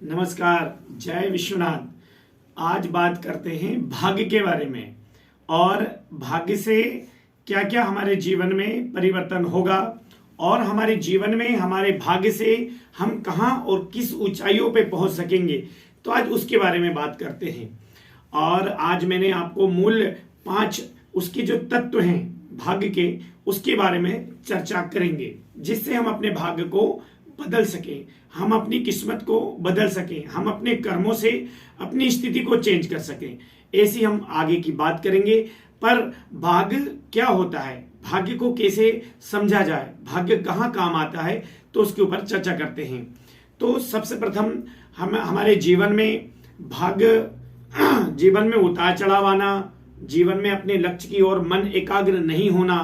नमस्कार, जय विश्वनाथ। आज बात करते हैं भाग्य के बारे में और भाग्य से क्या क्या हमारे जीवन में परिवर्तन होगा और हमारे जीवन में हमारे भाग्य से हम कहां और किस ऊंचाइयों पे पहुंच सकेंगे। तो आज उसके बारे में बात करते हैं। और आज मैंने आपको मूल 5 उसके जो तत्व हैं भाग्य के, उसके बारे में चर्चा करेंगे, जिससे हम अपने भाग्य को बदल सकें, हम अपनी किस्मत को बदल सकें, हम अपने कर्मों से अपनी स्थिति को चेंज कर सकें। ऐसी हम आगे की बात करेंगे। पर भाग्य क्या होता है, भाग्य को कैसे समझा जाए, भाग्य कहाँ काम आता है, तो उसके ऊपर चर्चा करते हैं। तो सबसे प्रथम हम हमारे जीवन में भाग्य, जीवन में उतार चढ़ाव आना, जीवन में अपने लक्ष्य की ओर मन एकाग्र नहीं होना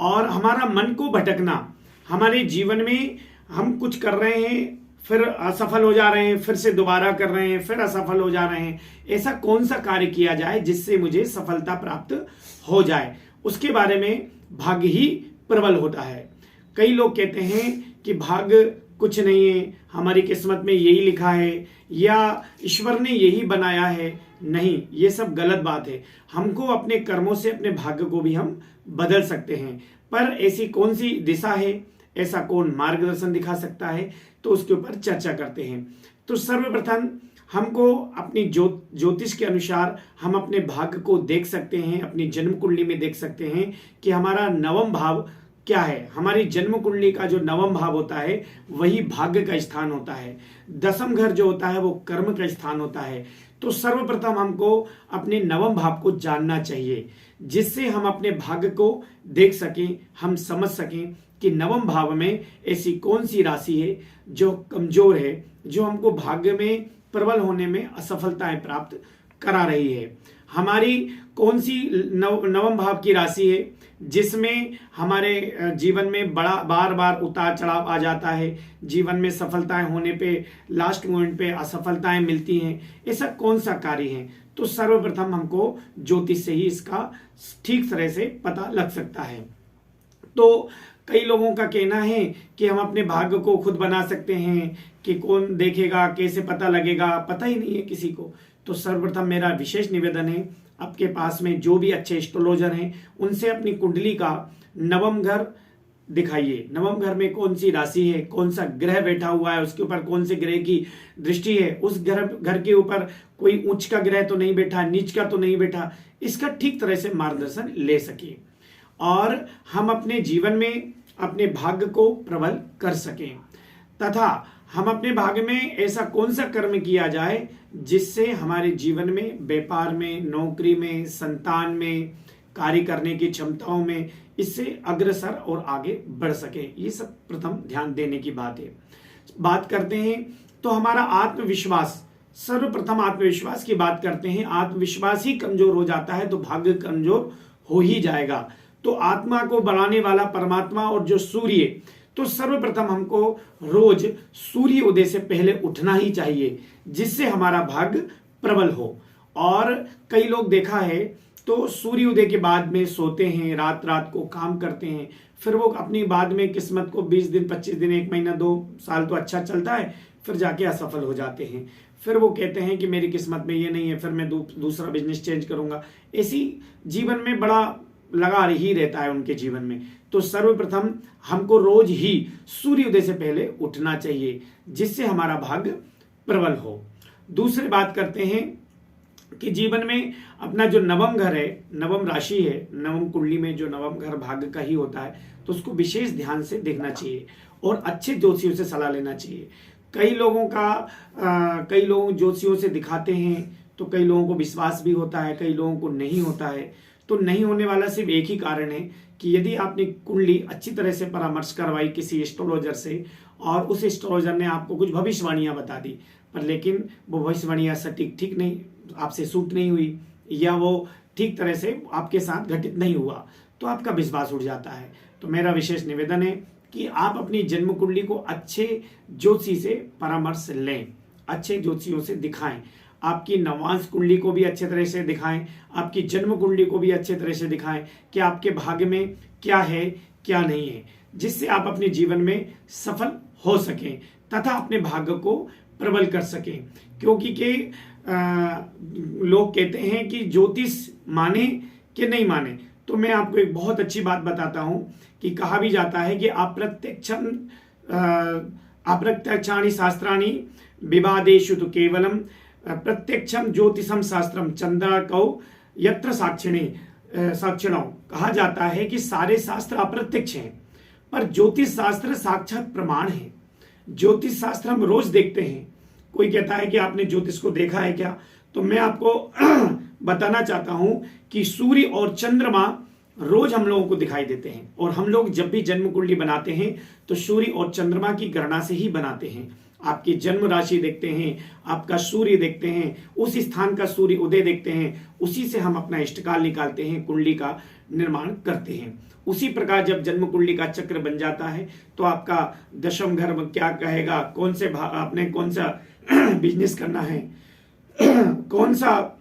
और हमारा मन को भटकना, हमारे जीवन में हम कुछ कर रहे हैं फिर असफल हो जा रहे हैं, फिर से दोबारा कर रहे हैं, फिर असफल हो जा रहे हैं। ऐसा कौन सा कार्य किया जाए जिससे मुझे सफलता प्राप्त हो जाए, उसके बारे में भाग्य ही प्रबल होता है। कई लोग कहते हैं कि भाग्य कुछ नहीं है, हमारी किस्मत में यही लिखा है या ईश्वर ने यही बनाया है। नहीं, ये सब गलत बात है। हमको अपने कर्मों से अपने भाग्य को भी हम बदल सकते हैं। पर ऐसी कौन सी दिशा है, ऐसा कौन मार्गदर्शन दिखा सकता है, तो उसके ऊपर चर्चा करते हैं। तो सर्वप्रथम हमको अपनी ज्योतिष के अनुसार हम अपने भाग्य को देख सकते हैं, अपनी जन्म कुंडली में देख सकते हैं कि हमारा नवम भाव क्या है। हमारी जन्म कुंडली का जो नवम भाव होता है वही भाग्य का स्थान होता है। दसम घर जो होता है वो कर्म का स्थान होता है। तो सर्वप्रथम हमको अपने नवम भाव को जानना चाहिए, जिससे हम अपने भाग्य को देख सकें, हम समझ सकें कि नवम भाव में ऐसी कौन सी राशि है जो कमजोर है, जो हमको भाग्य में प्रबल होने में असफलताएं प्राप्त करा रही है। हमारी कौन सी नवम भाव की राशि है जिसमें हमारे जीवन में बड़ा बार बार उतार चढ़ाव आ जाता है, जीवन में सफलताएं होने पे लास्ट मोमेंट पे असफलताएं मिलती हैं। ऐसा कौन सा कार्य है, तो सर्वप्रथम हमको ज्योतिष से ही इसका ठीक तरह से पता लग सकता है। तो कई लोगों का कहना है कि हम अपने भाग्य को खुद बना सकते हैं, कि कौन देखेगा, कैसे पता लगेगा, पता ही नहीं है किसी को। तो सर्वप्रथम मेरा विशेष निवेदन है, आपके पास में जो भी अच्छे एस्ट्रोलॉजर हैं उनसे अपनी कुंडली का नवम घर दिखाइए। नवम घर में कौन सी राशि है, कौन सा ग्रह बैठा हुआ है, उसके ऊपर कौन से ग्रह की दृष्टि है, उस घर के ऊपर कोई उच्च का ग्रह तो नहीं बैठा, नीच का तो नहीं बैठा, इसका ठीक तरह से मार्गदर्शन ले सके और हम अपने जीवन में अपने भाग्य को प्रबल कर सकें। तथा हम अपने भाग्य में ऐसा कौन सा कर्म किया जाए जिससे हमारे जीवन में, व्यापार में, नौकरी में, संतान में, कार्य करने की क्षमताओं में इससे अग्रसर और आगे बढ़ सके। ये सब प्रथम ध्यान देने की बात है। बात करते हैं तो हमारा आत्मविश्वास, सर्वप्रथम आत्मविश्वास की बात करते हैं। आत्मविश्वास ही कमजोर हो जाता है तो भाग्य कमजोर हो ही जाएगा। तो आत्मा को बढ़ाने वाला परमात्मा और जो सूर्य, तो सर्वप्रथम हमको रोज सूर्य उदय से पहले उठना ही चाहिए, जिससे हमारा भाग्य प्रबल हो। और कई लोग देखा है तो सूर्य उदय के बाद में सोते हैं, रात रात को काम करते हैं, फिर वो अपनी बाद में किस्मत को 20 दिन, 25 दिन, 1 महीना, 2 साल तो अच्छा चलता है, फिर जाके असफल हो जाते हैं। फिर वो कहते हैं कि मेरी किस्मत में ये नहीं है, फिर मैं दूसरा बिजनेस चेंज करूंगा। ऐसी जीवन में बड़ा लगा ही रहता है उनके जीवन में। तो सर्वप्रथम हमको रोज ही सूर्योदय से पहले उठना चाहिए, जिससे हमारा भाग्य प्रबल हो। दूसरी बात करते हैं कि जीवन में अपना जो नवम घर है, नवम राशि है, नवम कुंडली में जो नवम घर भाग्य का ही होता है, तो उसको विशेष ध्यान से देखना चाहिए और अच्छे ज्योतिषियों से सलाह लेना चाहिए। कई लोग ज्योतिषियों से दिखाते हैं तो कई लोगों को विश्वास भी होता है, कई लोगों को नहीं होता है। तो नहीं होने वाला सिर्फ एक ही कारण है कि यदि आपने कुंडली अच्छी तरह से परामर्श करवाई किसी एस्ट्रोलॉजर से और उस एस्ट्रोलॉजर ने आपको कुछ भविष्यवाणियां बता दी, पर लेकिन वो भविष्यवाणियां सटीक ठीक नहीं, आपसे सूट नहीं हुई या वो ठीक तरह से आपके साथ घटित नहीं हुआ, तो आपका विश्वास उठ जाता है। तो मेरा विशेष निवेदन है कि आप अपनी जन्म कुंडली को अच्छे ज्योतिषी से परामर्श लें, अच्छे ज्योतिषियों से दिखाएं, आपकी नवांश कुंडली को भी अच्छे तरह से दिखाएं, आपकी जन्म कुंडली को भी अच्छे तरह से दिखाएं कि आपके भाग्य में क्या है क्या नहीं है, जिससे आप अपने जीवन में सफल हो सकें। तथा अपने भाग्य को प्रबल कर सकें। क्योंकि के लोग कहते हैं कि ज्योतिष माने कि नहीं माने, तो मैं आपको एक बहुत अच्छी बात बताता हूं कि कहा भी जाता है कि अप्रत्यक्षाणि शास्त्राणि विवादेषु तो केवलम प्रत्यक्षम ज्योतिषम शास्त्रम चंद्राकौ यत्र साक्षिणौ। कहा जाता है कि सारे शास्त्र अप्रत्यक्ष हैं, पर ज्योतिष शास्त्र साक्षात प्रमाण है। ज्योतिष शास्त्र हम रोज देखते हैं। कोई कहता है कि आपने ज्योतिष को देखा है क्या, तो मैं आपको बताना चाहता हूं कि सूर्य और चंद्रमा रोज हम लोगों को दिखाई देते हैं, और हम लोग जब भी जन्म कुंडली बनाते हैं तो सूर्य और चंद्रमा की गणना से ही बनाते हैं। आपकी जन्म राशि देखते हैं, आपका सूर्य देखते हैं, उस स्थान का सूर्य उदय देखते हैं, उसी से हम अपना इष्टकाल निकालते हैं, कुंडली का निर्माण करते हैं। उसी प्रकार जब जन्म कुंडली का चक्र बन जाता है तो आपका दशम घर क्या कहेगा, कौन से आपने कौन सा बिजनेस करना है, कौन सा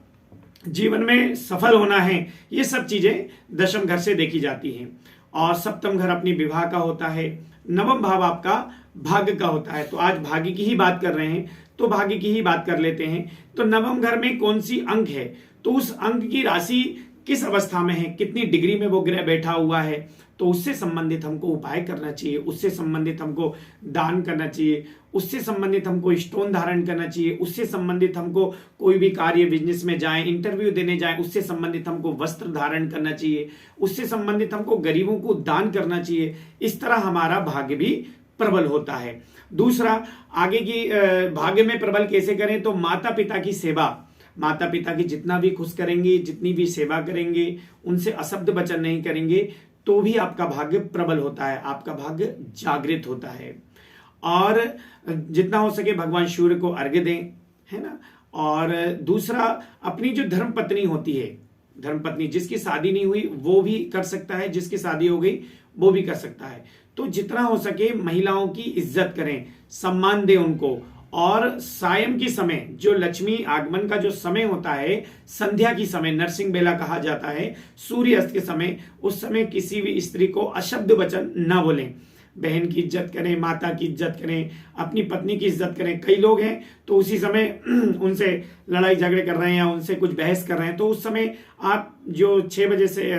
जीवन में सफल होना है, ये सब चीजें दशम घर से देखी जाती हैं। और सप्तम घर अपनी विवाह का होता है, नवम भाव आपका भाग्य का होता है। तो आज भाग्य की ही बात कर रहे हैं तो भाग्य की ही बात कर लेते हैं। तो नवम घर में कौन सी अंक है, तो उस अंक की राशि किस अवस्था में है, कितनी डिग्री में वो ग्रह बैठा हुआ है, तो उससे संबंधित हमको उपाय करना चाहिए, उससे संबंधित हमको दान करना चाहिए, उससे संबंधित हमको स्टोन धारण करना चाहिए, उससे संबंधित हमको कोई भी कार्य बिजनेस में जाए, इंटरव्यू देने जाए, उससे संबंधित हमको वस्त्र धारण करना चाहिए, उससे संबंधित हमको गरीबों को दान करना चाहिए। इस तरह हमारा भाग्य भी प्रबल होता है। दूसरा, आगे की भाग्य में प्रबल कैसे करें, तो माता पिता की सेवा, माता पिता की जितना भी खुश करेंगे, जितनी भी सेवा करेंगे, उनसे अशब्द वचन नहीं करेंगे, तो भी आपका भाग्य प्रबल होता है, आपका भाग्य जागृत होता है। और जितना हो सके भगवान सूर्य को अर्घ्य दें, है ना। और दूसरा, अपनी जो धर्म पत्नी होती है, धर्म पत्नी जिसकी शादी नहीं हुई वो भी कर सकता है, जिसकी शादी हो गई वो भी कर सकता है। तो जितना हो सके महिलाओं की इज्जत करें, सम्मान दें उनको। और सायं की समय, जो लक्ष्मी आगमन का जो समय होता है, संध्या की समय, नरसिंह बेला कहा जाता है, सूर्यास्त के समय, उस समय किसी भी स्त्री को अशब्द वचन न बोलें। बहन की इज्जत करें, माता की इज्जत करें, अपनी पत्नी की इज्जत करें। कई लोग हैं तो उसी समय उनसे लड़ाई झगड़े कर रहे हैं या उनसे कुछ बहस कर रहे हैं, तो उस समय आप जो 6 बजे से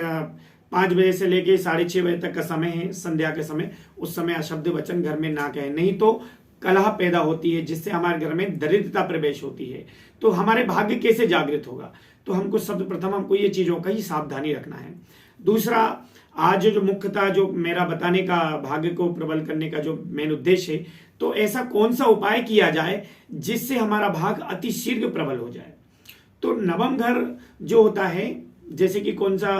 5 बजे से लेके 6:30 बजे तक का समय है, संध्या के समय, उस समय अशब्द वचन घर में ना कहें, नहीं तो कलह पैदा होती है, जिससे हमारे घर में दरिद्रता प्रवेश होती है। तो हमारे भाग्य कैसे जागृत होगा, तो हमको सर्वप्रथम हमको ये चीजों का ही सावधानी रखना है। दूसरा, आज जो मुख्यतः जो मेरा बताने का भाग्य को प्रबल करने का जो मेन उद्देश्य है, तो ऐसा कौन सा उपाय किया जाए जिससे हमारा भाग्य अति शीघ्र प्रबल हो जाए। तो नवम घर जो होता है, जैसे कि कौन सा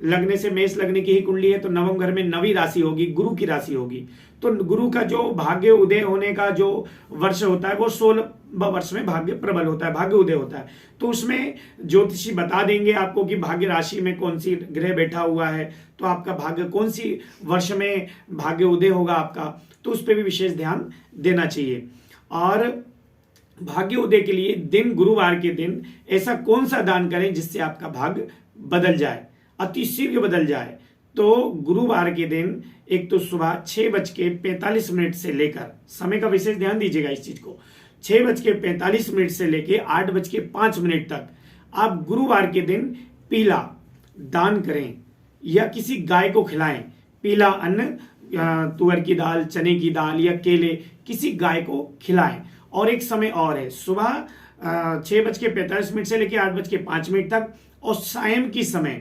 लगने से मेष लगने की ही कुंडली है, तो नवम घर में नवी राशि होगी, गुरु की राशि होगी। तो गुरु का जो भाग्य उदय होने का जो वर्ष होता है वो 16 वर्ष में भाग्य प्रबल होता है, भाग्य उदय होता है। तो उसमें ज्योतिषी बता देंगे आपको कि भाग्य राशि में कौन सी ग्रह बैठा हुआ है, तो आपका भाग्य कौन सी वर्ष में भाग्य उदय होगा आपका, तो उस पर भी विशेष ध्यान देना चाहिए। और भाग्य उदय के लिए दिन, गुरुवार के दिन ऐसा कौन सा दान करें जिससे आपका भाग्य बदल जाए, अति शीघ्र बदल जाए। तो गुरुवार के दिन एक तो सुबह 6:45 से लेकर, समय का विशेष ध्यान दीजिएगा इस चीज को, 6:45 से लेकर 8:05 तक आप गुरुवार के दिन पीला दान करें या किसी गाय को खिलाएं। पीला अन्न, तुअर की दाल, चने की दाल या केले किसी गाय को खिलाएं। और एक समय और है, सुबह 6:45 से लेकर 8:05 तक, और सायं की समय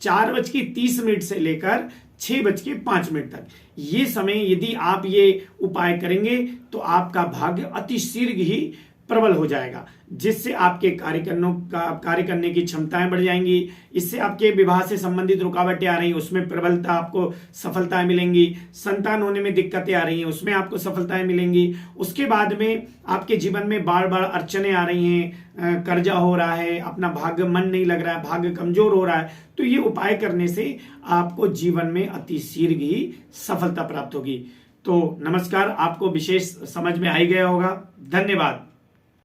4:30 से लेकर 6:05 तक। ये समय यदि आप ये उपाय करेंगे तो आपका भाग्य अति शीघ्र ही प्रबल हो जाएगा, जिससे आपके कार्य करने की क्षमताएं बढ़ जाएंगी। इससे आपके विवाह से संबंधित रुकावटें आ रही हैं, उसमें प्रबलता, आपको सफलताएं मिलेंगी। संतान होने में दिक्कतें आ रही हैं, उसमें आपको सफलताएं मिलेंगी। उसके बाद में आपके जीवन में बार बार अड़चने आ रही हैं, कर्जा हो रहा है, अपना भाग्य मन नहीं लग रहा है, भाग्य कमजोर हो रहा है, तो ये उपाय करने से आपको जीवन में अति शीघ्र ही सफलता प्राप्त होगी। तो नमस्कार, आपको विशेष समझ में आ ही गया होगा। धन्यवाद।